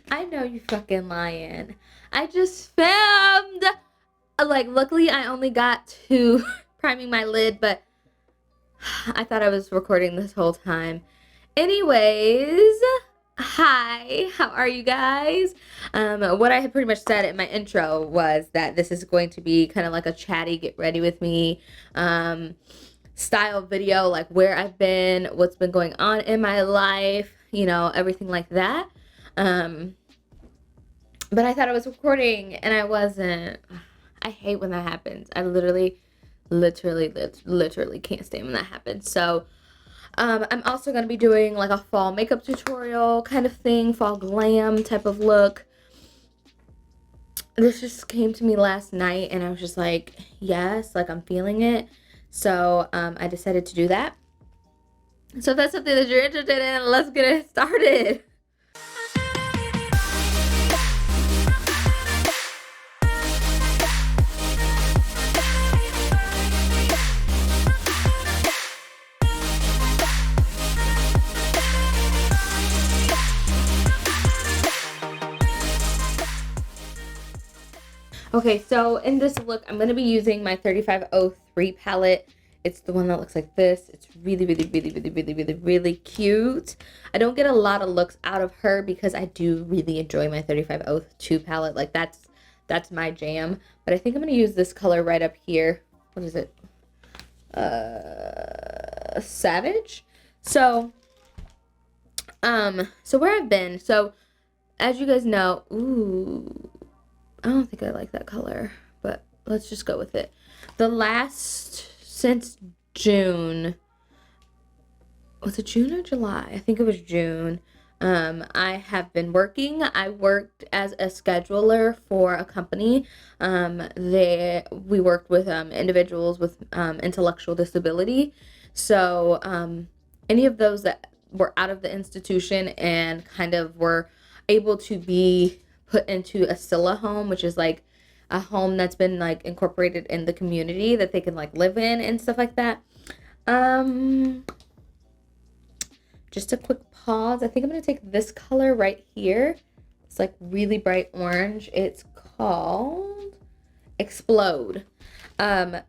I know you fucking lying. I just filmed. Like, luckily I only got to priming my lid, but I thought I was recording this whole time. Anyways, hi, how are you guys? What I had pretty much said in my intro was that this is going to be kind of like a chatty, get ready with me style video, like where I've been, what's been going on in my life, you know, everything like that. But I thought I was recording and I wasn't. I hate when that happens. I literally can't stand when that happens. So I'm also going to be doing like a fall makeup tutorial kind of thing, fall glam type of look. This just came to me last night and I was just like, yes, like I'm feeling it. So I decided to do that. So if that's something that you're interested in, let's get it started. Okay, so in this look, I'm going to be using my 3503 palette. It's the one that looks like this. It's really cute. I don't get a lot of looks out of her because I do really enjoy my 3502 palette. Like, that's my jam. But I think I'm going to use this color right up here. What is it? Savage. So where I've been. So, as you guys know, ooh, I don't think I like that color, but let's just go with it. Since June, was it June or July? I think it was June. I have been working. I worked as a scheduler for a company. We worked with individuals with intellectual disability. So any of those that were out of the institution and kind of were able to be put into a Scylla home, which is like a home that's been like incorporated in the community that they can like live in and stuff like that. Just a quick pause. I think I'm gonna take this color right here. It's like really bright orange. It's called Explode.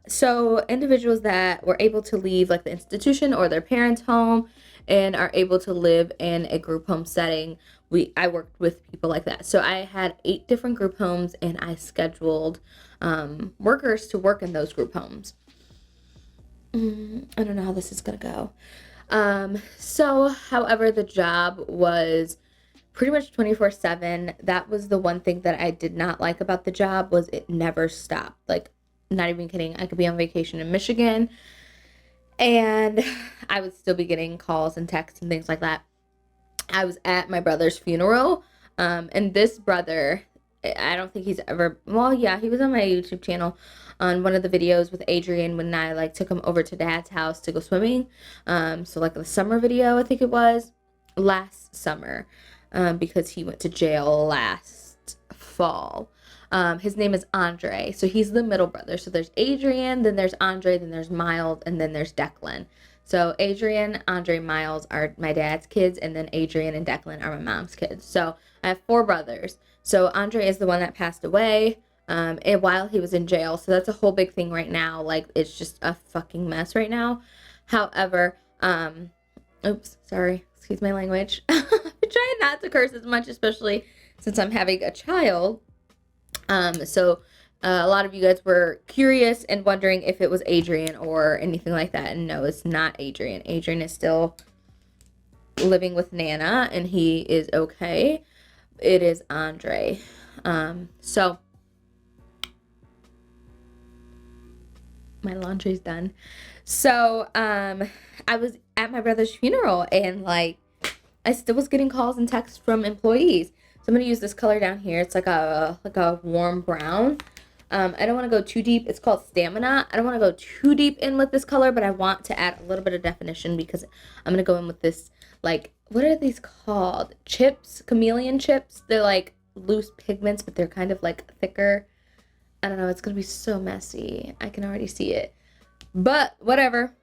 So individuals that were able to leave like the institution or their parents' home and are able to live in a group home setting, I worked with people like that. So I had 8 different group homes and I scheduled workers to work in those group homes. I don't know how this is gonna go. However, the job was pretty much 24/7. That was the one thing that I did not like about the job, was it never stopped. Like, not even kidding. I could be on vacation in Michigan and I would still be getting calls and texts and things like that. I was at my brother's funeral, and this brother, I don't think he's ever, well, yeah, he was on my YouTube channel on one of the videos with Adrian when I like took him over to Dad's house to go swimming. So like the summer video, I think it was last summer, because he went to jail last fall. His name is Andre. So he's the middle brother. So there's Adrian, then there's Andre, then there's Miles, and then there's Declan. So Adrian, Andre, Miles are my dad's kids, and then Adrian and Declan are my mom's kids. So I have 4 brothers. So Andre is the one that passed away and while he was in jail. So that's a whole big thing right now. Like, it's just a fucking mess right now. However, oops, sorry, excuse my language. I'm trying not to curse as much, especially since I'm having a child. A lot of you guys were curious and wondering if it was Adrian or anything like that. And no, it's not Adrian. Adrian is still living with Nana and he is okay. It is Andre. So my laundry's done. So I was at my brother's funeral and like I still was getting calls and texts from employees. So I'm going to use this color down here. It's like a warm brown. I don't want to go too deep. It's called Stamina. I don't want to go too deep in with this color, but I want to add a little bit of definition because I'm going to go in with this, like, what are these called? Chips, chameleon chips. They're like loose pigments, but they're kind of like thicker. I don't know. It's going to be so messy. I can already see it, but whatever.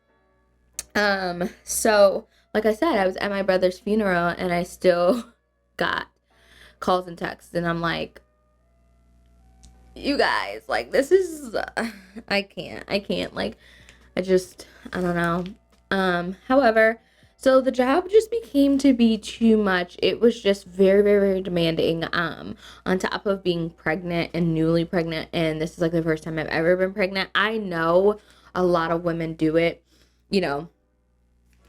So like I said, I was at my brother's funeral and I still got calls and texts, and I'm like, you guys, like, this is, I can't, like, I don't know. However, so the job just became to be too much. It was just very, very, very demanding, on top of being pregnant and newly pregnant, and this is like the first time I've ever been pregnant. I know a lot of women do it, you know,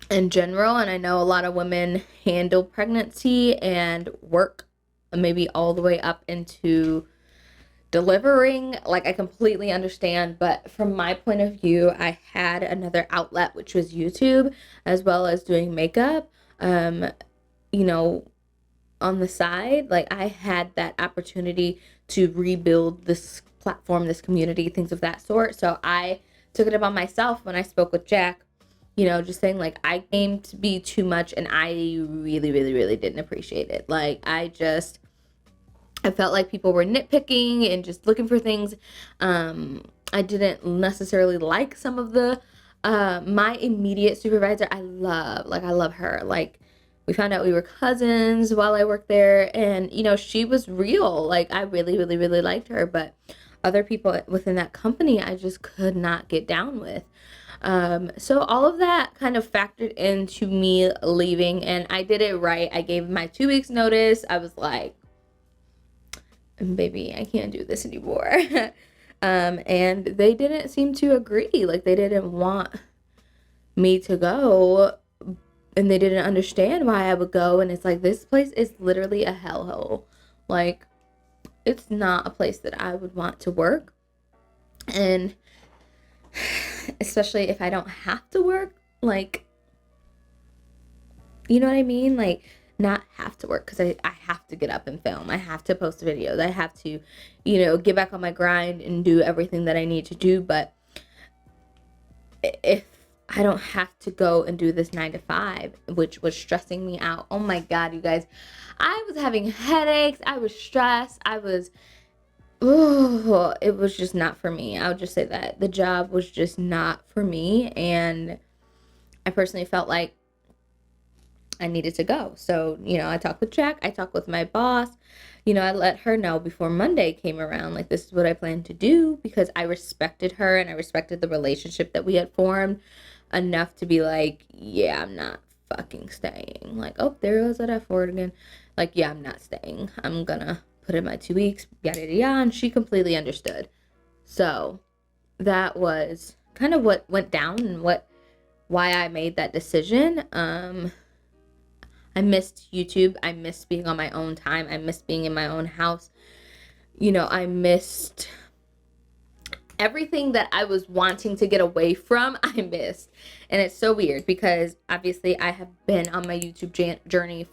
in general, and I know a lot of women handle pregnancy and work maybe all the way up into delivering. Like, I completely understand, but from my point of view, I had another outlet, which was YouTube, as well as doing makeup, you know, on the side. Like, I had that opportunity to rebuild this platform, this community, things of that sort. So I took it upon myself when I spoke with Jack, you know, just saying, like, I came to be too much, and I really, really, really didn't appreciate it. Like, I felt like people were nitpicking and just looking for things. I didn't necessarily like some of the, my immediate supervisor. I love her. Like, we found out we were cousins while I worked there, and, you know, she was real. Like, I really, really, really liked her, but other people within that company, I just could not get down with. So all of that kind of factored into me leaving, and I did it right. I gave my 2 weeks notice. I was like, baby, I can't do this anymore. And they didn't seem to agree. Like, they didn't want me to go, and they didn't understand why I would go. And it's like, this place is literally a hellhole. Like, it's not a place that I would want to work. And especially if I don't have to work, like, you know what I mean? Like, not have to work, because I have to get up and film. I have to post videos. I have to, you know, get back on my grind and do everything that I need to do. But if I don't have to go and do this 9 to 5, which was stressing me out. Oh my God, you guys. I was having headaches. I was stressed. It was just not for me. I would just say that. The job was just not for me. And I personally felt like I needed to go. So, you know, I talked with Jack. I talked with my boss. You know, I let her know before Monday came around, like, this is what I plan to do, because I respected her and I respected the relationship that we had formed enough to be like, yeah, I'm not fucking staying. Like, oh, there goes that F word again. Like, yeah, I'm not staying. I'm gonna put in my 2 weeks, yada, yada, yada. And she completely understood. So that was kind of what went down and why I made that decision. I missed YouTube. I missed being on my own time. I missed being in my own house. You know, I missed everything that I was wanting to get away from. I missed. And it's so weird, because obviously I have been on my YouTube journey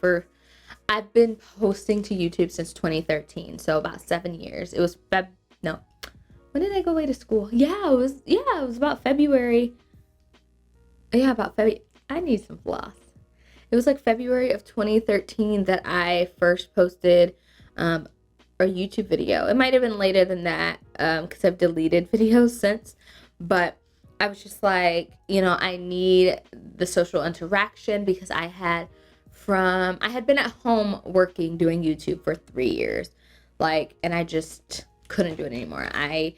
I've been posting to YouTube since 2013. So about 7 years. It was when did I go away to school? It was about February. Yeah, about February. I need some floss. It was like February of 2013 that I first posted a YouTube video. It might have been later than that, because I've deleted videos since. But I was just like, you know, I need the social interaction, because I had been at home working, doing YouTube for 3 years. Like, and I just couldn't do it anymore. I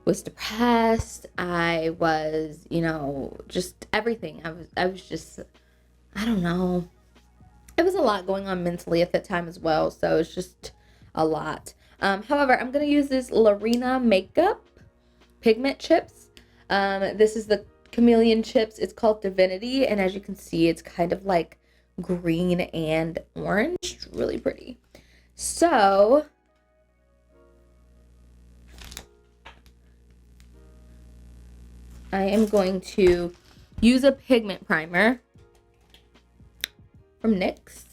was depressed. I was, you know, just everything. I was just, I don't know. It was a lot going on mentally at that time as well. So it's just a lot. However, I'm going to use this Lonyea makeup pigment chips. This is the chameleon chips. It's called Divinity. And as you can see, it's kind of like green and orange. Really pretty. So I am going to use a pigment primer from NYX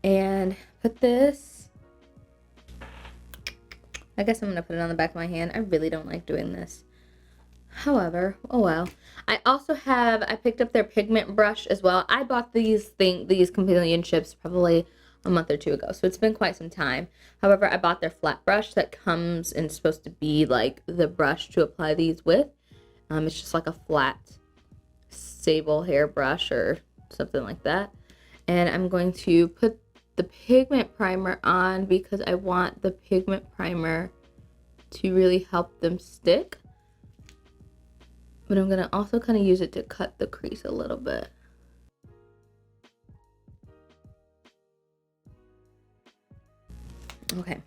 and put this, I guess I'm going to put it on the back of my hand. I really don't like doing this. However, oh well. I picked up their pigment brush as well. I bought these chameleon chips probably a month or two ago, so it's been quite some time. However, I bought their flat brush that comes and supposed to be like the brush to apply these with. It's just like a flat sable hair brush or something like that. And I'm going to put the pigment primer on because I want the pigment primer to really help them stick. But I'm gonna also kind of use it to cut the crease a little bit. Okay.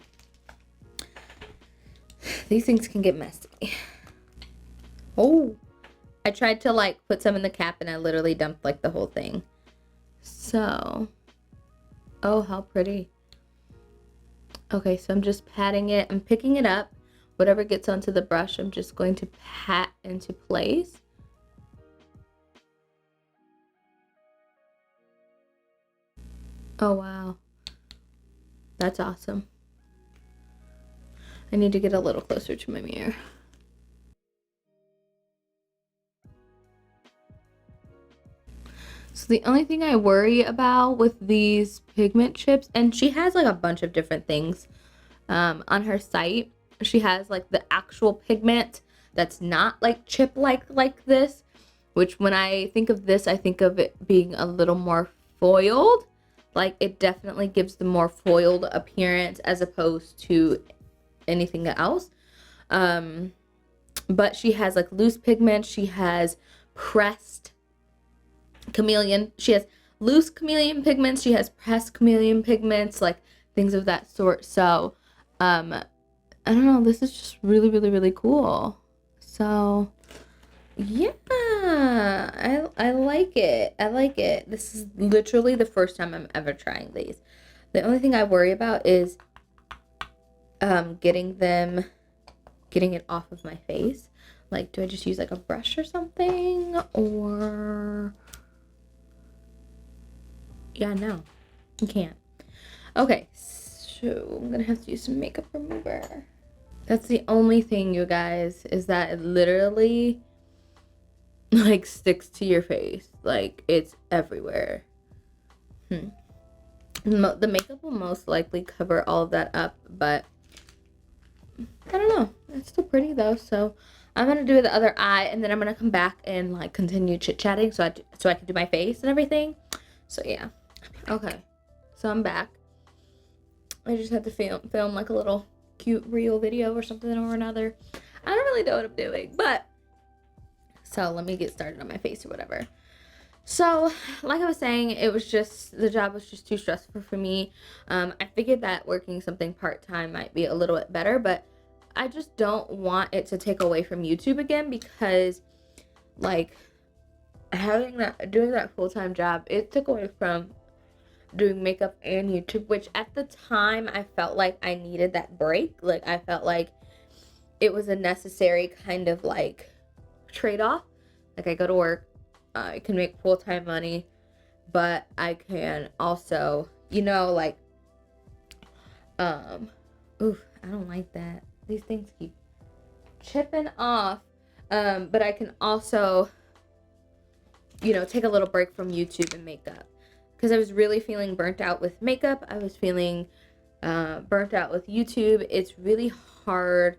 These things can get messy. Oh, I tried to like put some in the cap and I literally dumped like the whole thing. So, oh, how pretty. Okay, so I'm just patting it. I'm picking it up. Whatever gets onto the brush, I'm just going to pat into place. Oh, wow. That's awesome. I need to get a little closer to my mirror. So the only thing I worry about with these pigment chips, and she has like a bunch of different things on her site. She has like the actual pigment that's not like chip like this, which when I think of this, I think of it being a little more foiled. Like it definitely gives the more foiled appearance as opposed to anything else. But she has like loose pigment. She has pressed chameleon. She has loose chameleon pigments. She has pressed chameleon pigments, like things of that sort. So, I don't know. This is just really, really, really cool. So, yeah, I like it. I like it. This is literally the first time I'm ever trying these. The only thing I worry about is getting it off of my face. Like, do I just use like a brush or something? Or yeah, no, you can't. Okay, so I'm gonna have to use some makeup remover. That's the only thing, you guys, is that it literally like sticks to your face. Like it's everywhere. The makeup will most likely cover all of that up, but I don't know. It's still pretty though, so I'm gonna do the other eye, and then I'm gonna come back and like continue chit-chatting so I can do my face and everything. So yeah. Okay, so I'm back. I just had to film like a little cute reel video or something or another. I don't really know what I'm doing, but so let me get started on my face or whatever. So like I was saying, the job was just too stressful for me. I figured that working something part-time might be a little bit better, but I just don't want it to take away from YouTube again, because like doing that full-time job, it took away from doing makeup and YouTube, which at the time I felt like I needed that break. Like I felt like it was a necessary kind of like trade-off. Like I go to work, I can make full-time money, but I can also, like, oof, I don't like that. These things keep chipping off. But I can also, take a little break from YouTube and makeup, because I was really feeling burnt out with makeup. I was feeling burnt out with YouTube. It's really hard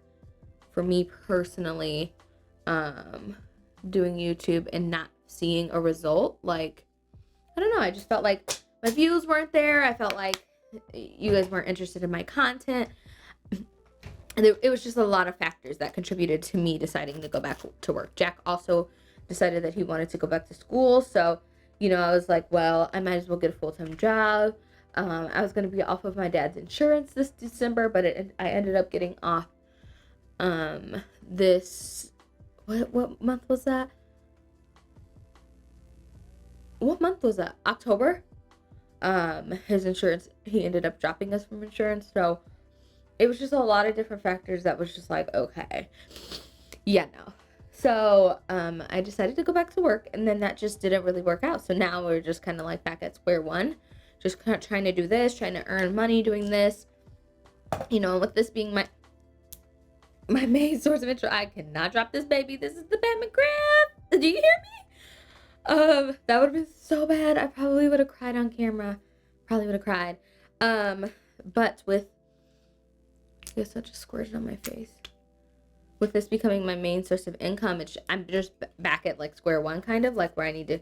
for me personally, doing YouTube and not seeing a result. Like, I don't know, I just felt like my views weren't there. I felt like you guys weren't interested in my content, and it was just a lot of factors that contributed to me deciding to go back to work. Jack also decided that he wanted to go back to school, so I was like, well, I might as well get a full-time job. I was going to be off of my dad's insurance this December, but I ended up getting off this, what month was that? What month was that? October. His insurance, he ended up dropping us from insurance, so it was just a lot of different factors that was just like, okay, yeah, no. So I decided to go back to work, and then that just didn't really work out. So now we're just kind of like back at square one, just kind of trying to do this, trying to earn money doing this, with this being my main source of income. I cannot drop this baby. This is the Bat McGrath. Do you hear me? That would have been so bad. I probably would have cried on camera. But with, there's such a squirt on my face. With this becoming my main source of income, I'm just back at like square one, kind of like where I need to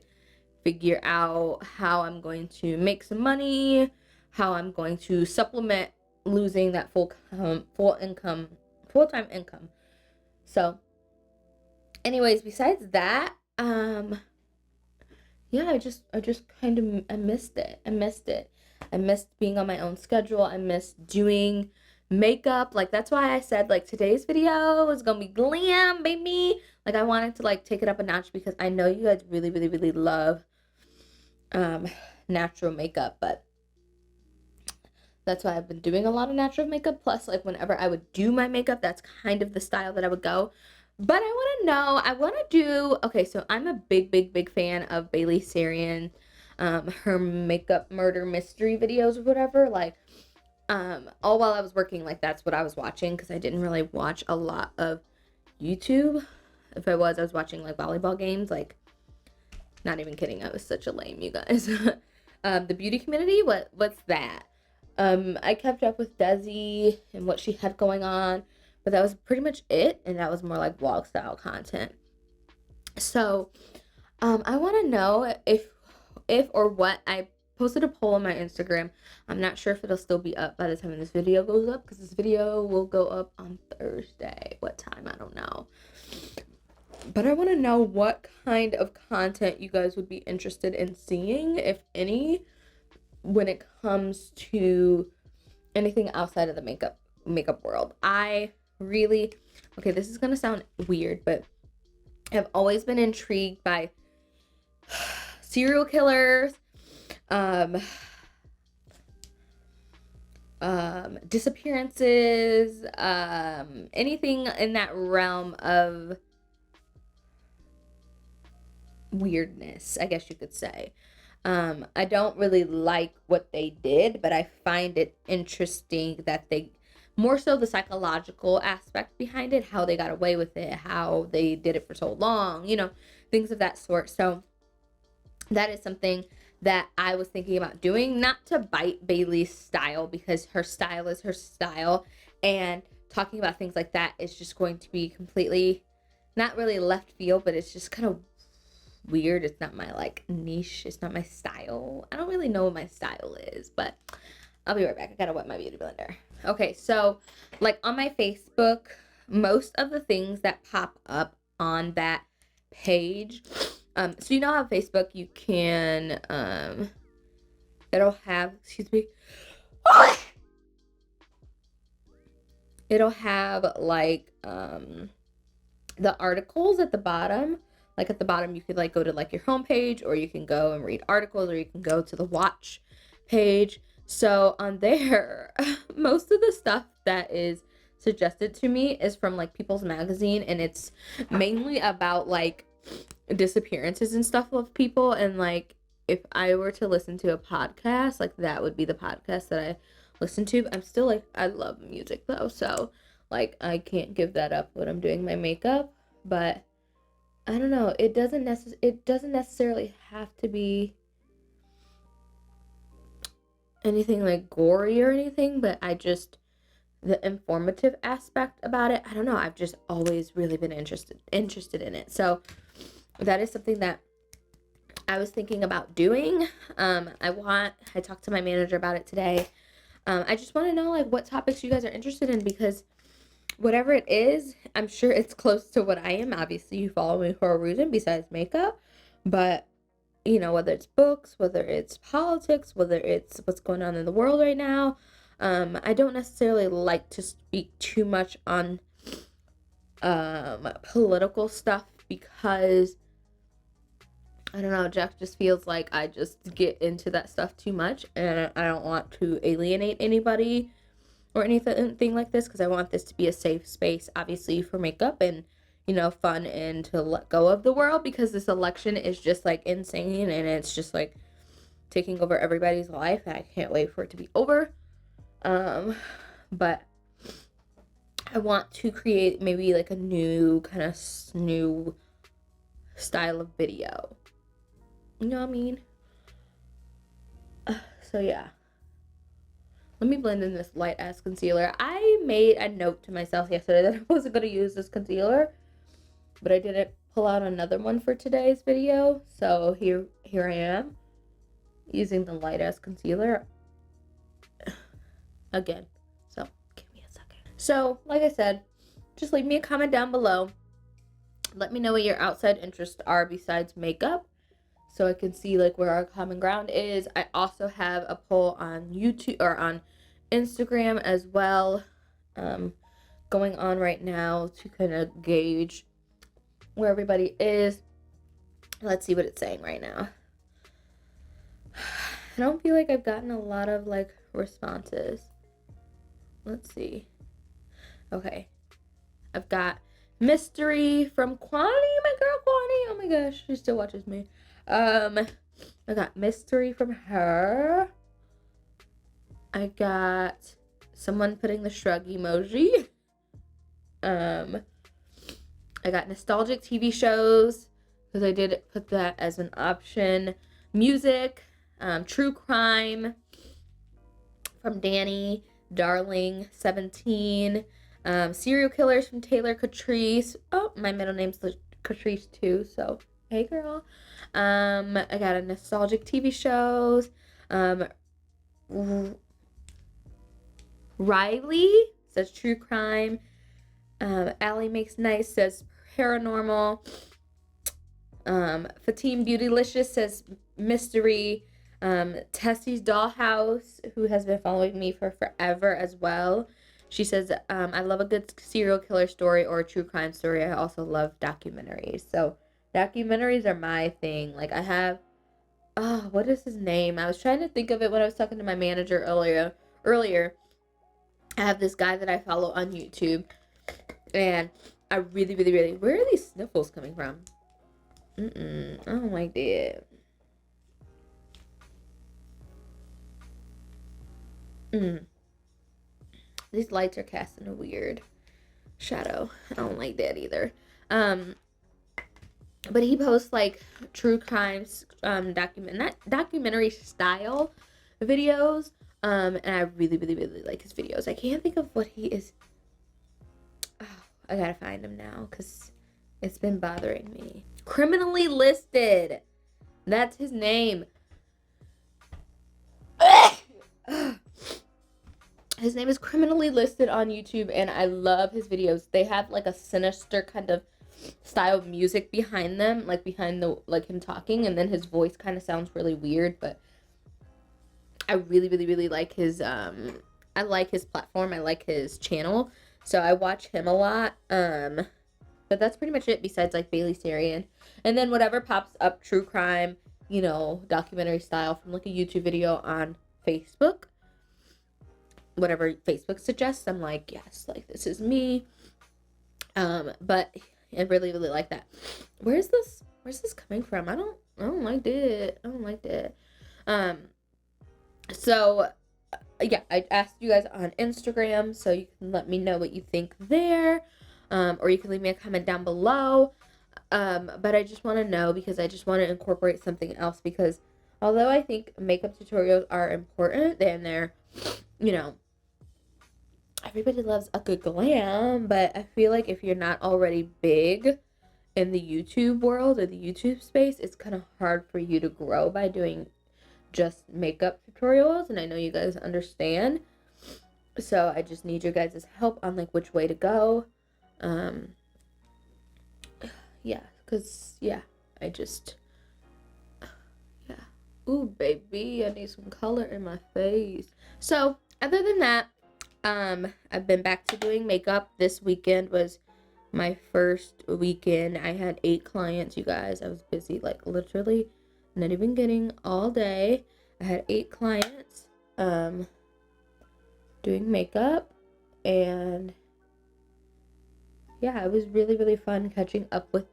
figure out how I'm going to make some money, how I'm going to supplement losing that full-time income. So anyways, besides that, yeah, I just kind of, I missed it. I missed being on my own schedule. I missed doing makeup. Like, that's why I said, like, today's video is gonna be glam, baby. Like, I wanted to, like, take it up a notch because I know you guys really, really, really love natural makeup, but that's why I've been doing a lot of natural makeup. Plus, like, whenever I would do my makeup, that's kind of the style that I would go. But I want to do, okay, so I'm a big, big, big fan of Bailey Sarian, her makeup murder mystery videos or whatever. Like, all while I was working, like, that's what I was watching, because I didn't really watch a lot of YouTube. If I was watching, like, volleyball games. Like, not even kidding, I was such a lame, you guys. The beauty community, what's that? I kept up with Desi and what she had going on, but that was pretty much it, and that was more like vlog style content. So, I want to know if or what, I posted a poll on my Instagram. I'm not sure if it'll still be up by the time this video goes up, because this video will go up on Thursday. What time? I don't know. But I want to know what kind of content you guys would be interested in seeing, if any, when it comes to anything outside of the makeup world. I really, okay, this is gonna sound weird, but I've always been intrigued by serial killers, disappearances, anything in that realm of weirdness, I guess you could say. I don't really like what they did, but I find it interesting that they, more so the psychological aspect behind it, how they got away with it, how they did it for so long, things of that sort. So that is something that I was thinking about doing, not to bite Bailey's style, because her style is her style, and talking about things like that is just going to be completely, not really left field, but it's just kind of weird. It's not my, like, niche. It's not my style. I don't really know what my style is, but I'll be right back. I gotta wet my beauty blender. Okay, so, like, on my Facebook, most of the things that pop up on that page, so you know how Facebook, you can, it'll have, excuse me, it'll have, like, the articles at the bottom. Like, at the bottom, you could, like, go to, like, your homepage, or you can go and read articles, or you can go to the watch page. So on there, most of the stuff that is suggested to me is from, like, People's Magazine, and it's mainly about, like, disappearances and stuff of people. And, like, if I were to listen to a podcast, like, that would be the podcast that I listen to. But I'm still, like, I love music, though, so, like, I can't give that up when I'm doing my makeup. But I don't know, it doesn't necessarily have to be anything, like, gory or anything, but the informative aspect about it, I don't know, I've just always really been interested in it. So that is something that I was thinking about doing. I talked to my manager about it today. I just want to know, like, what topics you guys are interested in, because whatever it is, I'm sure it's close to what I am. Obviously, you follow me for a reason besides makeup. But, whether it's books, whether it's politics, whether it's what's going on in the world right now, I don't necessarily like to speak too much on political stuff, because I don't know, Jack just feels like I just get into that stuff too much, and I don't want to alienate anybody or anything like this, because I want this to be a safe space, obviously, for makeup and, fun, and to let go of the world, because this election is just, like, insane, and it's just, like, taking over everybody's life, and I can't wait for it to be over. But I want to create maybe, like, a new style of video. You know what I mean? So yeah. Let me blend in this light ass concealer. I made a note to myself yesterday that I wasn't going to use this concealer, but I didn't pull out another one for today's video. So here I am, using the light ass concealer. again. So give me a second. So like I said, just leave me a comment down below. Let me know what your outside interests are besides makeup, so I can see like where our common ground is. I also have a poll on YouTube or on Instagram as well, going on right now to kind of gauge where everybody is. Let's see what it's saying right now. I don't feel like I've gotten a lot of like responses. Let's see. Okay. I've got mystery from Kwani, my girl Kwani. Oh my gosh, she still watches me. I got mystery from her. I got someone putting the shrug emoji. I got nostalgic TV shows, because I did put that as an option. Music, true crime from Danny, Darling 17, serial killers from Taylor Catrice. Oh, my middle name's Catrice too, so hey girl. I got a nostalgic TV shows. Riley says true crime. Allie Makes Nice says paranormal. Fatim Beautylicious says mystery. Tessie's Dollhouse, who has been following me for forever as well, she says, I love a good serial killer story or a true crime story. I also love documentaries. So documentaries are my thing. Like I have, what is his name? I was trying to think of it when I was talking to my manager earlier. I have this guy that I follow on YouTube, and I really, where are these sniffles coming from? I don't like that. These lights are casting a weird shadow. I don't like that either. But he posts like true crimes, documentary style videos. And I really like his videos. I can't think of what he is. Oh, I gotta find him now because it's been bothering me. Criminally Listed. That's his name. His name is Criminally Listed on YouTube, and I love his videos. They have like a sinister kind of style of music behind them, like behind the like him talking, and then his voice kind of sounds really weird, but I really like his I like his platform. I like his channel. So I watch him a lot. But that's pretty much it besides like Bailey Sarian. And then whatever pops up, true crime, documentary style from like a YouTube video on Facebook. Whatever Facebook suggests, I'm like, yes, like this is me. But I really like that. Where's this coming from? I don't like it. I don't like it. So yeah, I asked you guys on Instagram, so you can let me know what you think there, or you can leave me a comment down below. But I just want to know, because I just want to incorporate something else, because although I think makeup tutorials are important, and they're, everybody loves a good glam, but I feel like if you're not already big in the YouTube world or the YouTube space, it's kind of hard for you to grow by doing just makeup tutorials, and I know you guys understand. So I just need your guys' help on like which way to go. Ooh, baby, I need some color in my face. So other than that, I've been back to doing makeup. This weekend was my first weekend. I had 8 clients, you guys. I was busy, like literally not even kidding, all day. I had 8 clients doing makeup, and yeah, it was really fun catching up with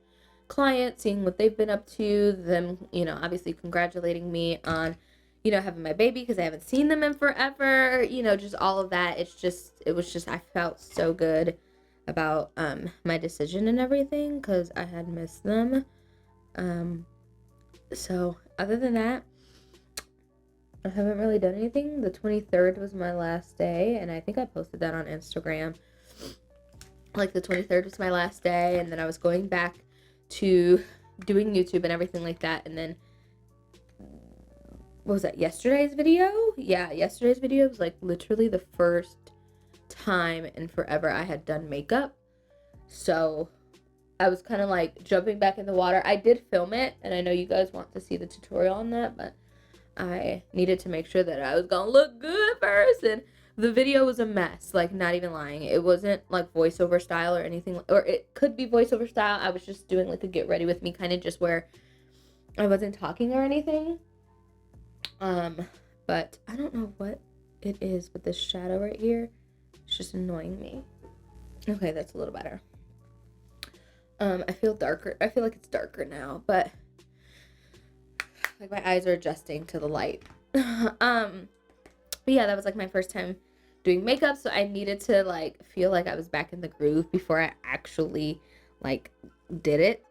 clients, seeing what they've been up to, them, obviously congratulating me on, having my baby, because I haven't seen them in forever, just all of that. It was just, I felt so good about my decision and everything, because I had missed them. So other than that, I haven't really done anything. The 23rd was my last day, and I think I posted that on Instagram. Like, the 23rd was my last day, and then I was going back to doing YouTube and everything like that, and then what was that, yesterday's video? Yeah, yesterday's video was like literally the first time in forever I had done makeup. So I was kind of like jumping back in the water. I did film it, and I know you guys want to see the tutorial on that, but I needed to make sure that I was gonna look good first, and the video was a mess, like not even lying. It wasn't like voiceover style or anything, or it could be voiceover style. I was just doing like a get ready with me kind of, just where I wasn't talking or anything. But I don't know what it is with this shadow right here. It's just annoying me. Okay, that's a little better. I feel darker. I feel like it's darker now, but like my eyes are adjusting to the light. But yeah, that was like my first time doing makeup, so I needed to like feel like I was back in the groove before I actually like did it.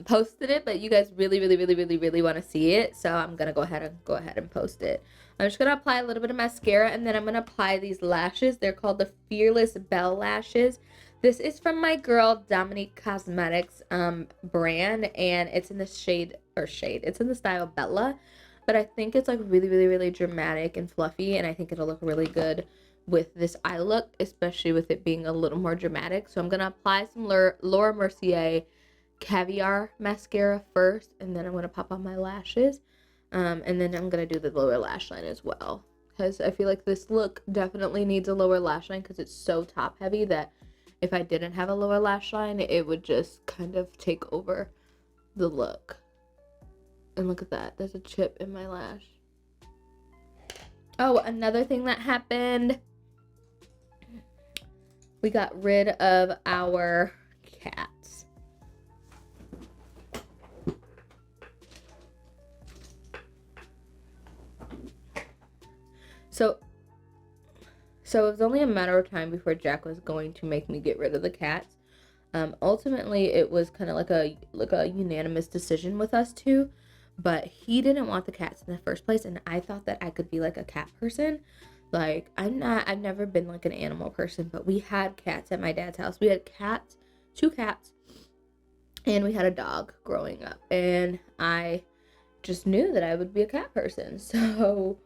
Posted it, but you guys really want to see it, so I'm gonna go ahead and post it. I'm just gonna apply a little bit of mascara, and then I'm gonna apply these lashes. They're called the Fearless Belle lashes. This is from my girl Dominique Cosmetics brand, and it's in the it's in the style Bella, but I think it's like really dramatic and fluffy, and I think it'll look really good with this eye look, especially with it being a little more dramatic. So I'm gonna apply some Laura Mercier Caviar mascara first, and then I'm gonna pop on my lashes, and then I'm gonna do the lower lash line as well, because I feel like this look definitely needs a lower lash line because it's so top heavy that if I didn't have a lower lash line, it would just kind of take over the look. And look at that, there's a chip in my lash. Oh, another thing that happened, we got rid of our cats. So it was only a matter of time before Jack was going to make me get rid of the cats. Ultimately, it was kind of like a unanimous decision with us two, but he didn't want the cats in the first place, and I thought that I could be like a cat person. Like, I've never been like an animal person, but we had cats at my dad's house. We had cats, 2 cats, and we had a dog growing up, and I just knew that I would be a cat person. So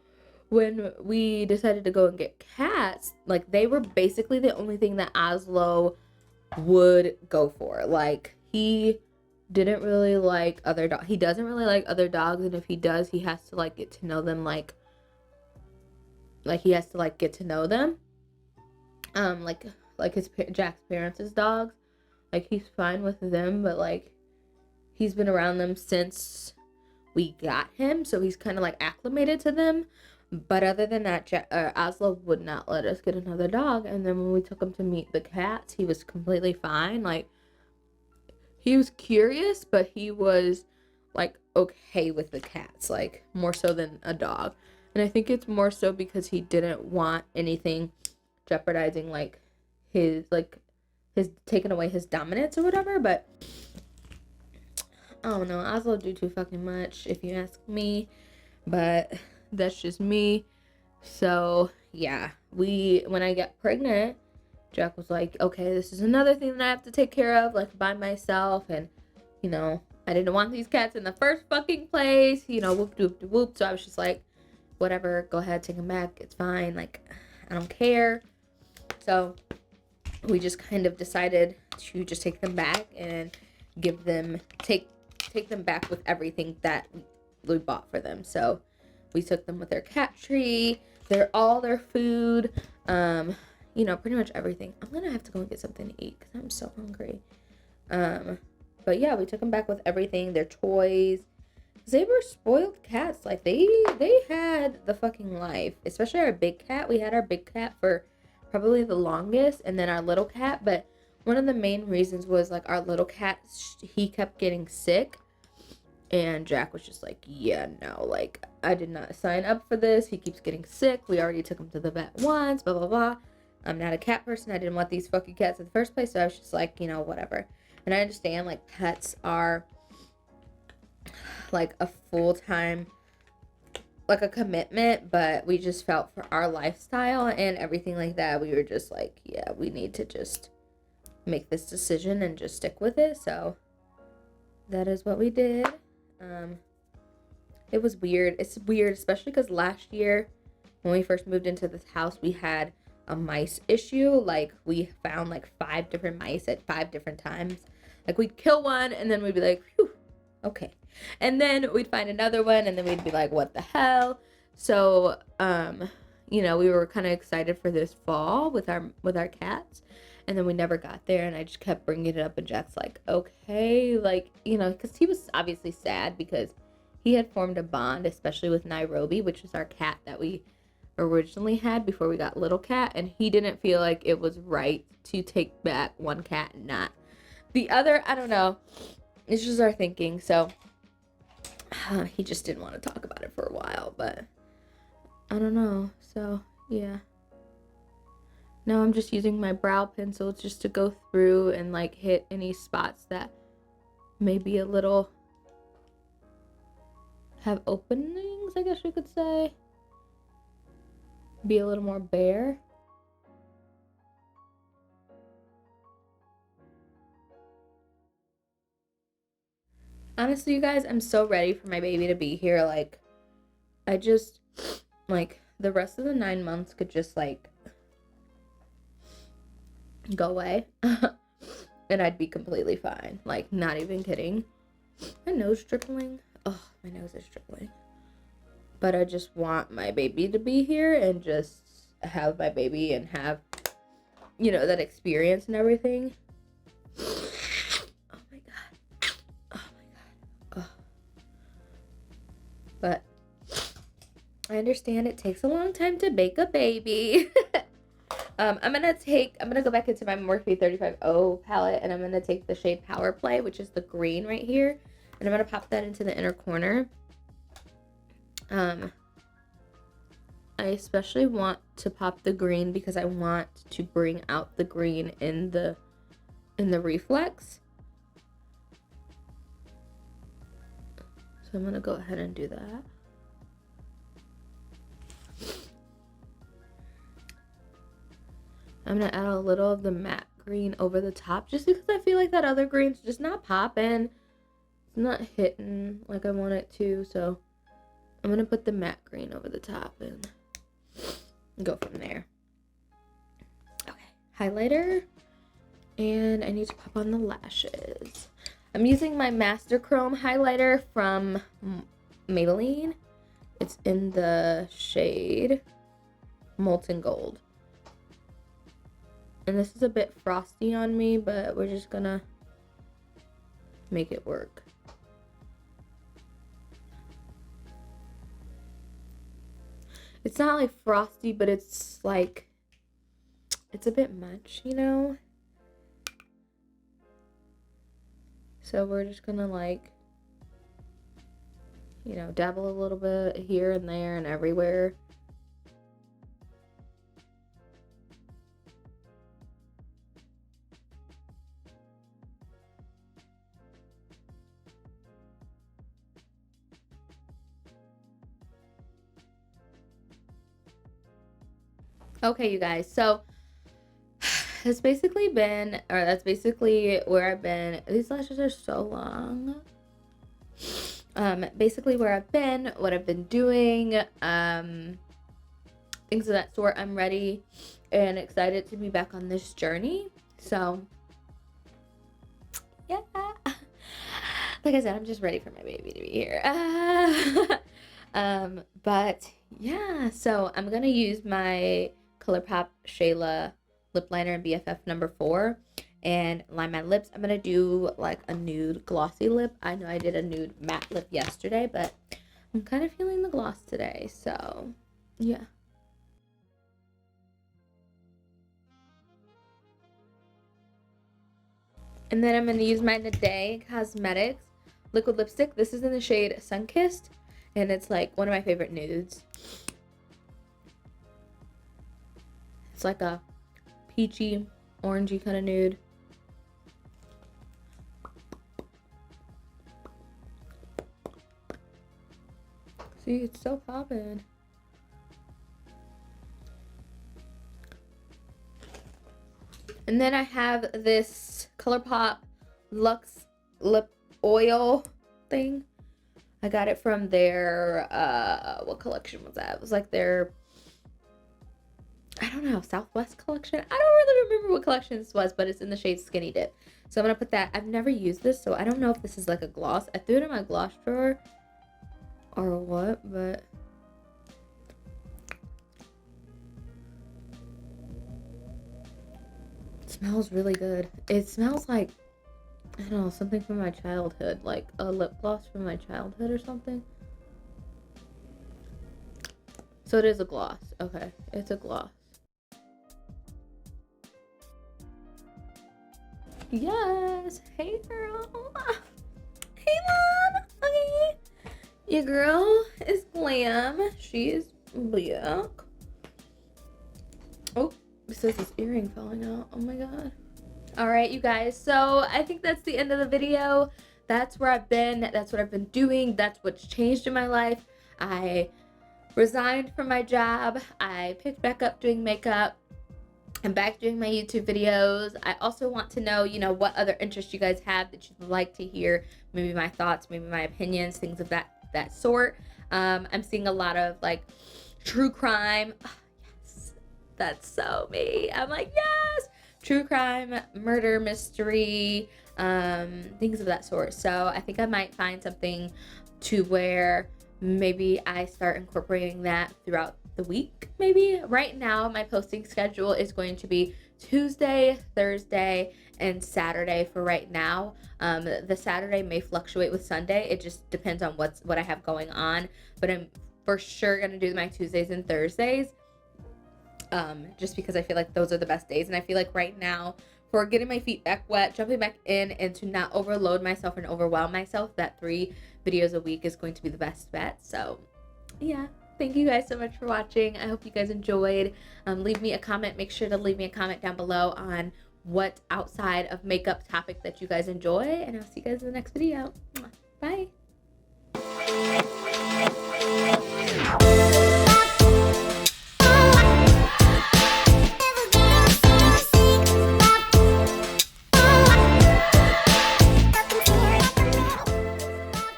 when we decided to go and get cats, like, they were basically the only thing that Oslo would go for. Like, he didn't really like other dogs. He doesn't really like other dogs, and if he does, he has to like get to know them, like he has to like get to know them. Like his Jack's parents' dogs, like he's fine with them, but like he's been around them since we got him, so he's kind of like acclimated to them. But other than that, Oslo would not let us get another dog. And then when we took him to meet the cats, he was completely fine. Like, he was curious, but he was like okay with the cats, like more so than a dog. And I think it's more so because he didn't want anything jeopardizing like his taking away his dominance or whatever. But I don't know, Oslo do too fucking much if you ask me, but that's just me. So yeah, when I got pregnant, Jack was like, okay, this is another thing that I have to take care of, like, by myself. And you know, I didn't want these cats in the first fucking place, you know, whoop doop whoop. So I was just like, whatever, go ahead, take them back, it's fine, like, I don't care. So we just kind of decided to just take them back and take them back with everything that we bought for them. So we took them with their cat tree, all their food, you know, pretty much everything. I'm gonna have to go and get something to eat because I'm so hungry. But yeah, we took them back with everything, their toys. They were spoiled cats. Like, they had the fucking life. Especially our big cat. We had our big cat for probably the longest, and then our little cat. But one of the main reasons was, like, our little cat, he kept getting sick. And Jack was just like, yeah, no, like, I did not sign up for this. He keeps getting sick. We already took him to the vet once, blah, blah, blah. I'm not a cat person. I didn't want these fucking cats in the first place. So I was just like, you know, whatever. And I understand, like, pets are, like, a full-time, like, a commitment. But we just felt for our lifestyle and everything like that, we were just like, yeah, we need to just make this decision and just stick with it. So that is what we did. It was weird. It's weird, especially because last year when we first moved into this house, we had a mice issue. Like, we found like 5 different mice at 5 different times. Like, we'd kill one and then we'd be like, phew, okay. And then we'd find another one and then we'd be like, what the hell? So, you know, we were kind of excited for this fall with our cats. And then we never got there, and I just kept bringing it up, and Jack's like, okay, like, you know, because he was obviously sad because he had formed a bond, especially with Nairobi, which is our cat that we originally had before we got Little Cat, and he didn't feel like it was right to take back one cat and not the other. I don't know. It's just our thinking, so he just didn't want to talk about it for a while, but I don't know, so yeah. Now I'm just using my brow pencil just to go through and like hit any spots that may be a little, have openings, I guess you could say. Be a little more bare. Honestly, you guys, I'm so ready for my baby to be here. Like, I just, like, the rest of the 9 months could just like go away and I'd be completely fine. Like, not even kidding. My nose dribbling. Oh, my nose is dribbling. But I just want my baby to be here and just have my baby and have, you know, that experience and everything. Oh my god. Oh my god. Oh. But I understand it takes a long time to bake a baby. I'm gonna go back into my Morphe 35O palette, and I'm gonna take the shade Power Play, which is the green right here, and I'm gonna pop that into the inner corner. I especially want to pop the green because I want to bring out the green in the reflex. So I'm gonna go ahead and do that. I'm gonna add a little of the matte green over the top just because I feel like that other green's just not popping. It's not hitting like I want it to, so I'm gonna put the matte green over the top and go from there. Okay, highlighter, and I need to pop on the lashes. I'm using my Master Chrome highlighter from Maiden. It's in the shade Molten Gold. And this is a bit frosty on me, but we're just gonna make it work. It's not like frosty, but it's like, it's a bit much, you know? So we're just gonna like, you know, dabble a little bit here and there and everywhere. Okay, you guys, so that's basically where I've been. These lashes are so long. Basically where I've been, what I've been doing, things of that sort. I'm ready and excited to be back on this journey. So, yeah. Like I said, I'm just ready for my baby to be here. But yeah, so I'm gonna use my ColourPop Shayla lip liner in BFF number 4 and line my lips. I'm gonna do like a nude glossy lip. I know I did a nude matte lip yesterday, but I'm kind of feeling the gloss today, so yeah. And then I'm gonna use my Naday Cosmetics liquid lipstick. This is in the shade Sunkissed, and it's like one of my favorite nudes. It's like a peachy, orangey kind of nude. See, it's so poppin'. And then I have this ColourPop Luxe Lip Oil thing. I got it from their, what collection was that? It was like their, I don't know, Southwest collection. I don't really remember what collection this was, but it's in the shade Skinny Dip. So I'm going to put that. I've never used this, so I don't know if this is like a gloss. I threw it in my gloss drawer or what, but it smells really good. It smells like, I don't know, something from my childhood, like a lip gloss from my childhood or something. So it is a gloss. Okay, it's a gloss. Yes. Hey, girl. Hey, Mom. Okay. Your girl is Glam. She is black. Oh, it says this earring falling out. Oh my god. All right, you guys. So I think that's the end of the video. That's where I've been. That's what I've been doing. That's what's changed in my life. I resigned from my job. I picked back up doing makeup. I'm back doing my YouTube videos. I also want to know, you know, what other interests you guys have that you'd like to hear. Maybe my thoughts, maybe my opinions, things of that sort. I'm seeing a lot of like true crime. Oh, yes, that's so me. I'm like, yes, true crime, murder, mystery, things of that sort. So I think I might find something to where maybe I start incorporating that throughout the week. Maybe right now my posting schedule is going to be Tuesday, Thursday, and Saturday for right now. The Saturday may fluctuate with Sunday. It just depends on what I have going on, but I'm for sure gonna do my Tuesdays and Thursdays, just because I feel like those are the best days. And I feel like right now, for getting my feet back wet, jumping back in, and to not overload myself and overwhelm myself, that 3 videos a week is going to be the best bet. So yeah, thank you guys so much for watching. I hope you guys enjoyed. Leave me a comment. Make sure to leave me a comment down below on what outside of makeup topic that you guys enjoy, and I'll see you guys in the next video. Bye.